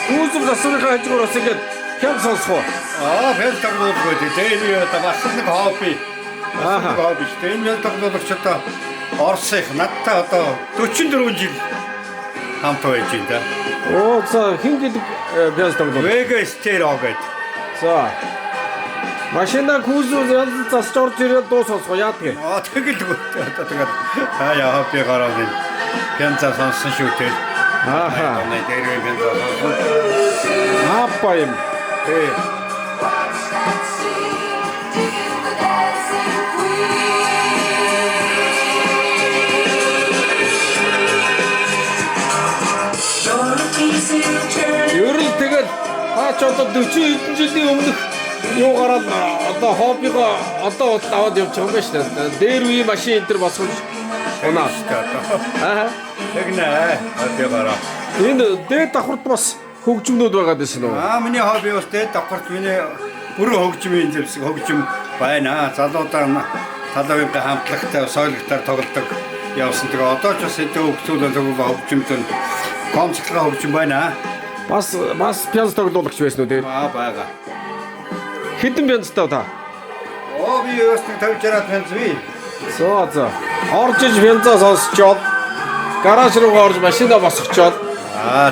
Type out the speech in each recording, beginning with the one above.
Үүсвэр засварынхаа хажуугаар бас ингээд хям сонсох уу? Фэн тоглоулгүй дээ. Одоо бас нэг хобби. Хобби шүү дээ. Энэ тоглоулч одоо Оросынх надтай одоо 44 жил хамт байж байна да. Оо за хин гэдэг бяз тоглоул. Вега стерео гэдэг. За. Машина кузов засч орж ирээд дуу сонсгоо яадгийг. Тэгэл одоо тэгээд яа хобби гараад ин. Пянца сонсон шүү дээ. Ааха. Онай дээрээ пянца сонсон. Апа юм. Ер нь тэгэл хаач одоо 40 хэдэн жилийн өмнөх юу гараад одоо хоббигоо одоо аваад явж байгаа юм байна шүү дээ. Дээр үе машин энэ төр босгож унаа шүү дээ. Аа. Тэгнэ. Хоббигаараа. Энэ дээд давхарт бас хөгжмнүүд байгаад байсан уу? Миний хобби бас дээд давхарт миний бүрэн хөгжмийн зэвсэг хөгжим байна. Залуудаа талавынхаа хамтлагтай соёлогтоор тоглодог явсан. Тэгээ одоо ч бас хэдэн хөгжүүлэн тоглох хөгжимд комцлога хөгжим байна. Бас пянз тоглоулагч байсан уу дээр? Бага. Хэдэн пянзтай та? Би бас 50-60 пянз бий. За. Орж иж пянзаа сонсчоод гараж руугаа орж машина босгочоод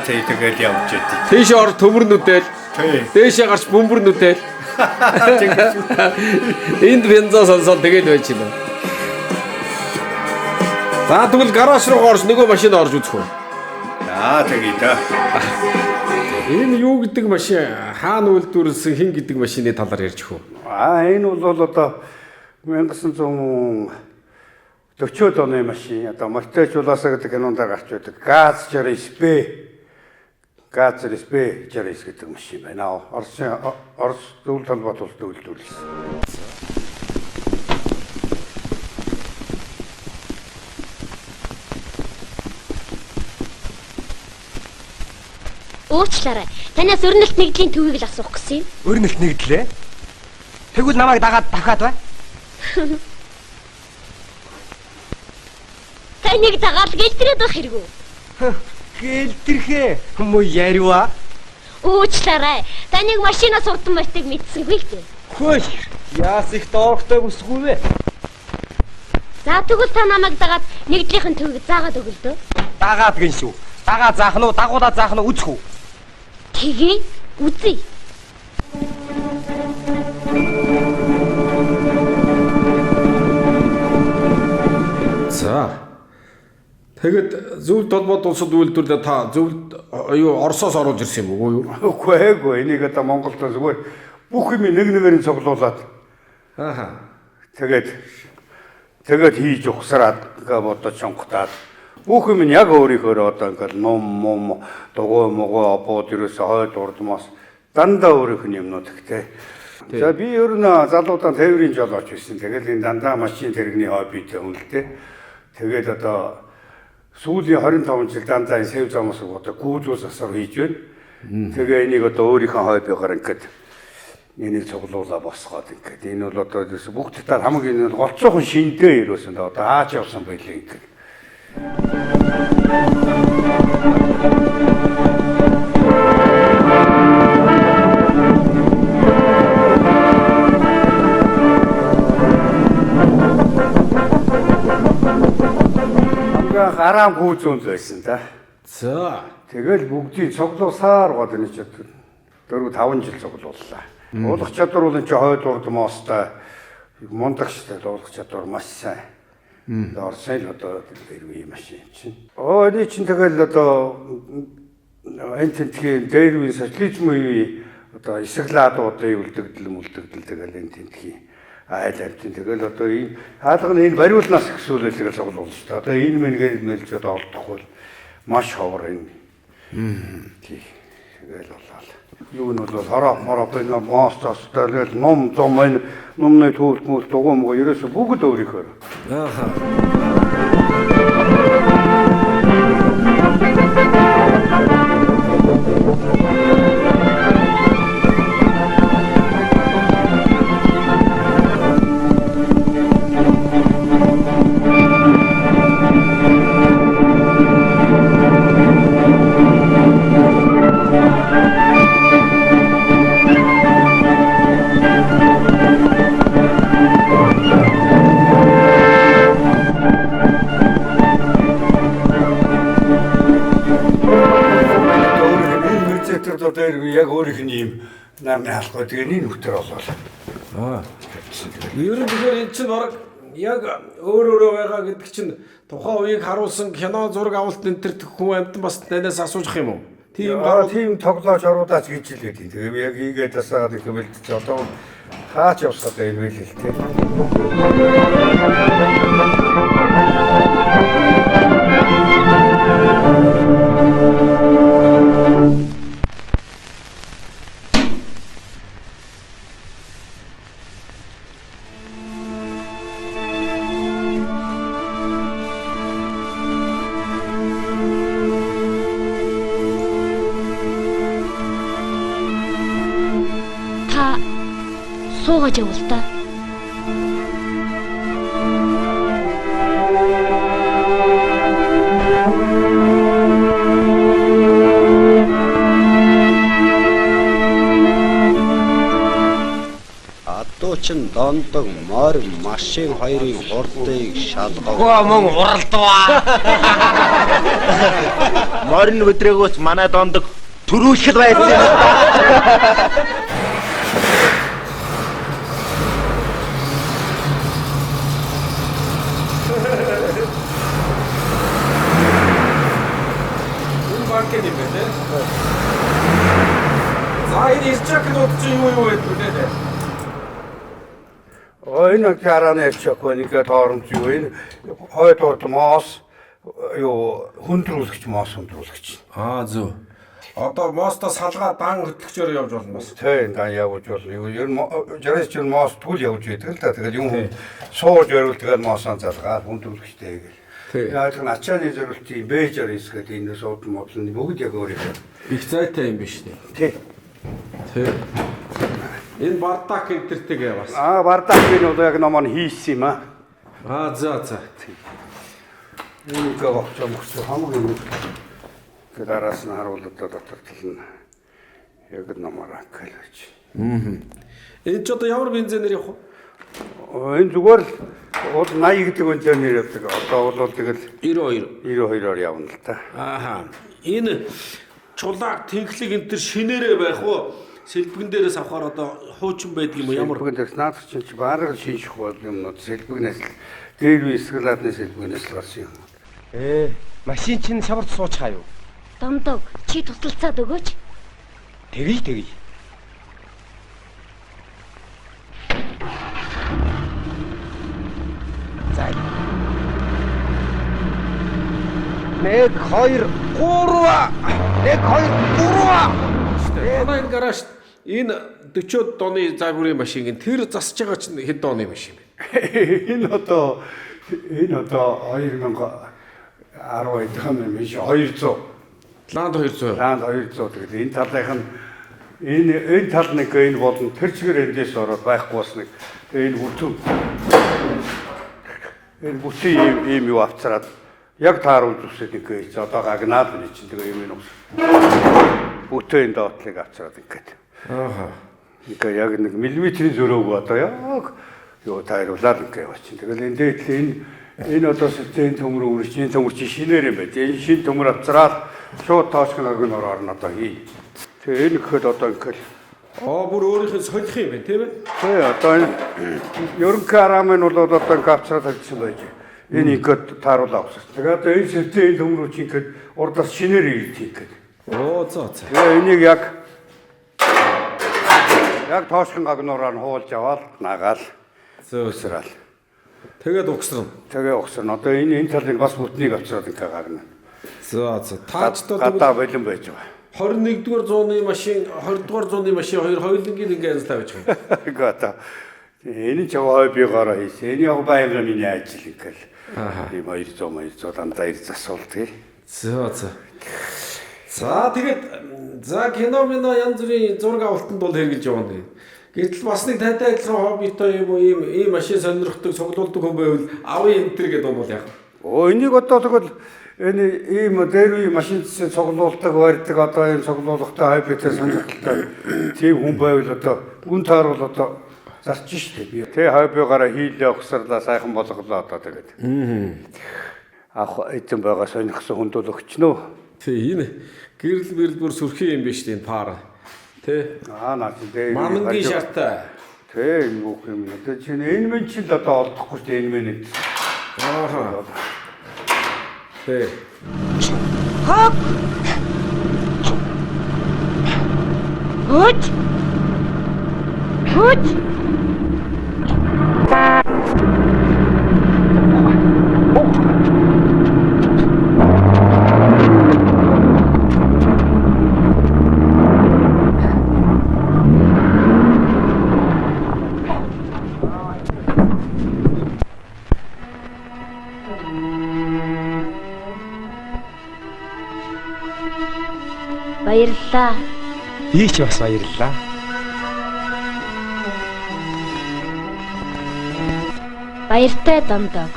тэгэл явж идэв. тийш ор төмөрнүүдэл. Дээшээ гарч бөмбөрнүүдэл. Энд пянзаа сонсоод тэгэл байж байна. За тэгвэл гараж руугаа орж нөгөө машина орж үзэх үү? Тэгээ да. Энэ юу гэдэг машин? Хаана үйлдвэрлэсэн хин гэдэг машины талаар ярьж хөө. Энэ бол одоо 1940-од оны машин. Одоо Мортэй чулаасаа гэдэг кинонд гарч байдаг. Газ 60 гэдэг машин байна. Орос зөвлөлт холбоот улс үйлдвэрлэсэн. Уучлаарай. Танаас өрнөлт нэгдлийн төвийг л асуух гэсэн юм. Өрнөлт нэгдлээ. Тэгвэл намайг дагаад давхаад бай. Таныг дагаад гэлтрээд байх хэрэг үү? Гэлтэрхээ муу яриа. Уучлаарай. Таныг машинаас урдан мартыг мэдсэнгүй л дээ. Хөөе. Яас их доорхтой бүсгүй вэ? За тэгвэл та намайг дагаад нэгдлийнхэн төвийг заагаад өгөл дөө. Дагаад гин шүү. Дагаа заах нь уу, дагуулаа заах нь үзэх үү? Тэгээ үзье. За. Тэгэд зөвлөлт холбоот улсад үйлдвэрлэдэг та зөвлөлт юу Оросоос оруулж ирсэн юм уу юу? Үгүй энийг одоо Монголд зүгээр бүх юм нэг нэгээр нь цуглуулад. Тэгээд хийж ухсараад ингээ бодож сонготаад бүх юм яг өөрийнхөө одоо ингээл ном дугуй могоо апууд ерөөсөө хойд урдмаас дандаа өөрийнх нь юмнууд ихтэй. За би ер нь залуудаа тээврийн жолооч байсан. Тэгэл энэ дандаа машин тэрэгний хоббитэй хүн л дээ. Тэгээд одоо сүүлийн 25 жил дандаа энэ сэв замаас одоо гүйдүүс асар хийж байна. Тэгээ энийг одоо өөрийнхөө хоббигаар ингээд энийг цуглуулаа босгоод ингээд энэ бол одоо бүх татар хамгийн голцоохон шиндээ ерөөсөө одоо аач явсан байлээ ингээд. Гараам гүйцүүнд байсан да. За. Тэгэл бүгдийг цуглуусаар гоод энэ ч 4-5 жил цуглууллаа. Уулах чадвар бол энэ хойд урдмоостай мундагчтай уулах чадвар маш сайн. Орсын л одоо дээр үе машин чинь. Эний чинь тэгэл одоо энэ тентхийн дээр үе социализм үе одоо эсэглаадуудын үлдэгдэл тэгэл энэ тентхийн айл амтын тэгэл одоо энэ хаалга нь энэ бариулнаас ихсүүлэлгээл цуглуулж та. Одоо энэ мэнгээл нэлж одоо олдохгүй маш ховор энэ. Тэгэл болоо. Юу нь бол хороо энэ моостос тэгэл ном зам энэ номны төлт мөс дугуймго ерөөсө бүгд өөрийнхөө. одоо дээр яг өөрийнх нь юм нарны халахгүй тэгээ нэг нүтер болоо. Ер нь тэгэхээр энэ чинь баг яг өөр байгаа гэдэг чинь тухайн үеийг харуулсан кино зураг авалт энэ төр хүн амьтан бас танаас асууж юм уу? Тийм тийм тоглож оруудаач гэж л байдیں۔ Тэгээ яг ийгээд асаад их бэлдэж одоо хаач явсаад байв л те. Суугаж явал та. Одоо ч дондог морь машин хоёрын хурдыг шалгав. Гоо мөн уралдваа. Морин өдрөөгөөс манай дондог төрүүлэх байсан юм. За энэ ирчэкнүүд чи юу гэдэг вэ? Энэ караны чоконик торомж юу энэ хойдод моос юу хүндрүүлэгч моос хүндрүүлэгч. Зөв. Одоо моосто салгаа дан хөтлөгчөөр явж болно бас. Тийм дан явж болно. Ер нь жаргаж чинь моос түл явж байдаг л да. Тэгээд юм сууж байвал тэгээд моосоо залгаад хүндрүүлэгчтэй гэл. Яг нь ачааны зорилтын бэжэр хэсгээд энэ сууд модлын бүгд яг өөрөөр их зайтай юм биш үү? тий. Энэ бардак энтертэйгээ бас. Бардак энэ одоо яг номон хийсэн юм аа. За. Энэ гоо чамгс хамгийн гэдараас нь харуулдаг дотор тал нь яг номоор акалж. Энэ ч одоо ямар бензинээр явах вэ? Энэ зүгээр л 80 гэдэг бензинээр явдаг. Одоо бол тэгэл 92-оор явна л та. Энэ чулааг тэнхлэг энэ төр шинээрээ байх уу? Сэлбэгэн дээрээс авахаар одоо хуучин байдаг юм уу? Ямар сэлбэгэн дээрс наад чинь бараг шинжих бол юмнууд сэлбэгнээс дээр үе эсгэлаадны сэлбэгнээс л гарсан юм. Машин чинь шаварт суучихаа юу? Домдог чи тусалцаад өгөөч. Тэгье. За. 1 2 3 Манай энэ гараж энэ 40-од оны загварын машин тэр засж байгаа чинь хэд оны машин бэ? Энэ одоо 2010 он биш 200. Ланд 200. Ланд 200 гэдэг. Энэ талынх нь энэ тал нэг энэ болон тэр чигээр эндээс ороод байхгүй бас нэг энэ бүтэн ийм юу авцраад яг тааруул зүсэд нэг гэж одоо гагнаад нэг чинь тэгээ юм уу. Бүтэн доотлыг авцраад ингээд. Ингээ яг нэг миллиметрийн зөрөөг одоо яг юу тааруулаад ингээ яваачин. Тэгэл энэ дээдл энэ одоо систем төмөр үржин төмөр чи шинээр юм байна. Энэ шин төмөр авцраад шууд тоочгног нь орно одоо хий. Тэгээ энэ гэхэд одоо ингээл бүр өөрийнх нь солих юм байна тийм ээ? Тий одоо энэ ерөнхий арамын бол одоо ингээ авцраад тавьчихсан байж. Энэ ингээд тааруулаа авсан. Тэгээ одоо энэ систем төмөр чи ингээд урдаас шинээр ирдэг ингээд. За. Тэгээ энийг яг тоошхон гагнуураар нь хуулж аваад нагаал зөөсрал. Тэгээд угсрын. Одоо энэ талын бас бүтнийг авчраад ингээ гагна. За. Таачдод гадаа болон байж байгаа. 21-р зууны машин, 20-р зууны машин хоёр хоёулангийн ингээ тавьж байгаа. Гата. Энэ ч аваа би гараа хийсэн. Энэ яг байнга миний ажил ингээл. Тийм 200 дандаа ирж асуулт. За тэгээд кино янз бүрийн зураг авалтанд бол хэрэгжилж явна. Гэтэл бас нэг тантай адилхан хоббитой юм уу ийм машин сонирхдаг цуглуулдаг хүн байвал авъя энэ төр гэдэг юм бол яг. Энийг одоо тэгвэл энэ ийм дээр үе машин цуглуулдаг барьдаг одоо ийм цуглуулгатай хайптай сонирхолтой тийм хүн байвал одоо гүн тааруул одоо зарч штэ би. Тэ хайпыгаараа хийлээ өгсөрлөө сайхан болголоо одоо тэгээд. Ах эзэн байгаа сонирхсан хүнд бол өгчнөө. Тий энэ гэрэл бүр сүрхий юм биш тийм пар. Тэ. Наад дээр Манангийн шартай. Тэ юу юм бэ? Тэ чинь энэ мэн чинь одоо олдохгүй шүү дээ энэ мэн. Ааха. Тэ. Хоп. Хот. Хот. Баярлалаа. Би ч бас баярлалаа. Баяртай Домдог.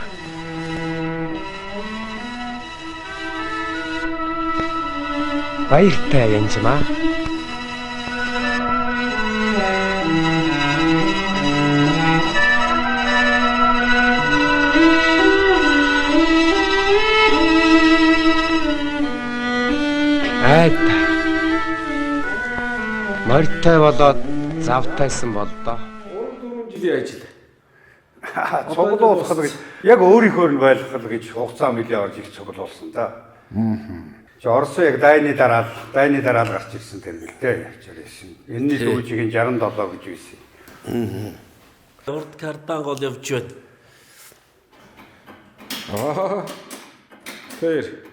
Баяртай Янжмаа. Айта. Морьтой болоод завтайсан боллоо. 4 жилийн ажил. Цуглуулах гэж яг өөрийнхөө нь байлгах гэж хугацаа нэлээд орж их цуглуулсан да. Орос яг дайны дараа л гарч ирсэн тэр л дээ. Энэний сүүжийг 67 гэж үйсэн. Урд кардан гол явж байна. Аа. Тэр.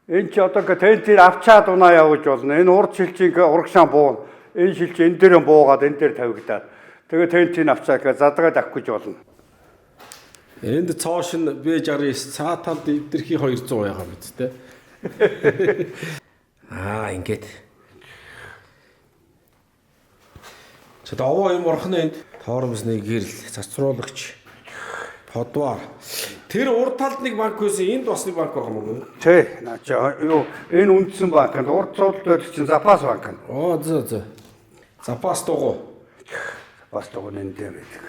Энэ ч одоо тентээр авчаад унаа явуулж болно. Энэ урд шилжийн урагшаан буу. Энэ шилж энэ дээр буугаад энэ дээр тавигдаад. Тэгээ тентийн авчаа задгаад авах гэж болно. Энд цоош нь B69 цааталд эвдэрхий 200 байгаа биз дээ. Ингээд. Чад овоо юм орхны энд тоормсны гэрэл зарцруулагч подвар. Тэр урд талд нэг банк байсан, энд бас нэг банк байгаа юм уу? Тэ, наача юу энэ үндсэн банк нь урд цуглаад чинь запас банк нь. Оо зөө. Запас дугуй. Бас дугуй энэ дээр байдаг.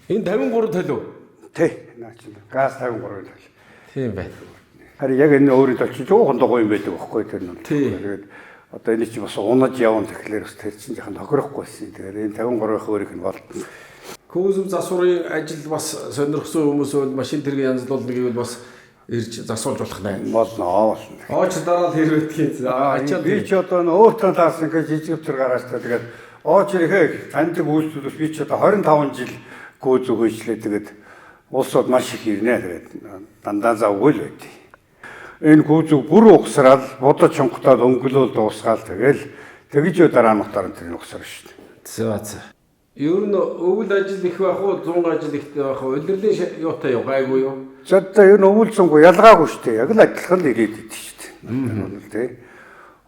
Энэ 53 талив. Тэ, наача газ 53 тал. Тийм байна. Харин яг энэ өөрийн тал чинь жоохон дугуй юм байдаг байхгүй тэр нь. Тэгээд одоо энэ чинь бас унаж явна тэгэхээр бас тэр чинь жоохон тохирохгүйсэн. Тэгээд энэ 53-ийн өөрийнх нь бол Күүзэм засварын ажил бас сонирхсон хүмүүс бол машин тэргийн янзлуулна гэвэл бас ирж засуулж болох нэ. болно. Ооч дараа л хэрвэтгийн. Би ч одоо өөр талаас ингээд жижиг төр гараад та тэгээд ооч ирэхээ таньдаг үйлчлүүлээс би ч одоо 25 жил гүйз өгөөчлээ тэгээд улсууд маш их ирнэ тэгээд дандаа завгүй л байдیں۔ Энэ гүйзэг бүр угсрал бодож чонготоод өнгөлөөл дуусгаал тэгж дараа нь утаар тэр угсар шүү дээ. За. Ер нь өвөл ажил их байх уу, зун ажил их байх уу? Улирлын юутай юу, гайгүй юу? За энэ өвөл зунгүй ялгаагүй шүү дээ. Яг л адилхан л ирээд идэв шүү дээ.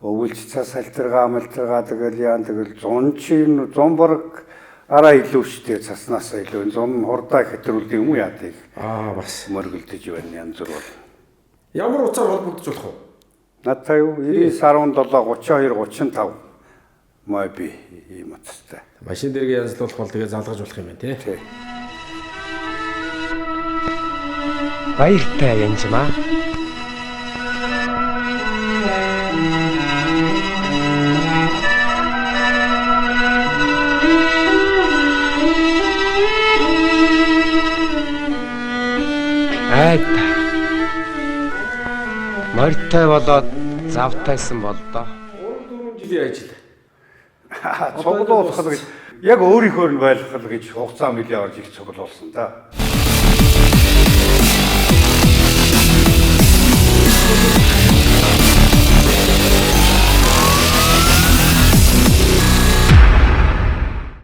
Өвөлч цас салтаргаа тэгэл яан тэгэл зун бараг араа илүү шүү дээ. Цаснаас илүү зун хурдаа хэтрүүлдэг юм уу яадаг. Бас мөргөлдөж байна янз бүр бол. Ямар уцаар холбогдож болох вэ? Надтай юу 917 32 35 мой би ийм утастай. Машин дээрээ янзлуулах бол тэгээ залгаж болох юм байна тий. Баяртай Янжмаа. Айта. Морьтой болоод завтайсан боллоо. 4 жилийн ажил. Цуглуулах гэж яг өөрийнхөө нь байлгах гэж хугацаа нэлээд орж их цуглуулсан да.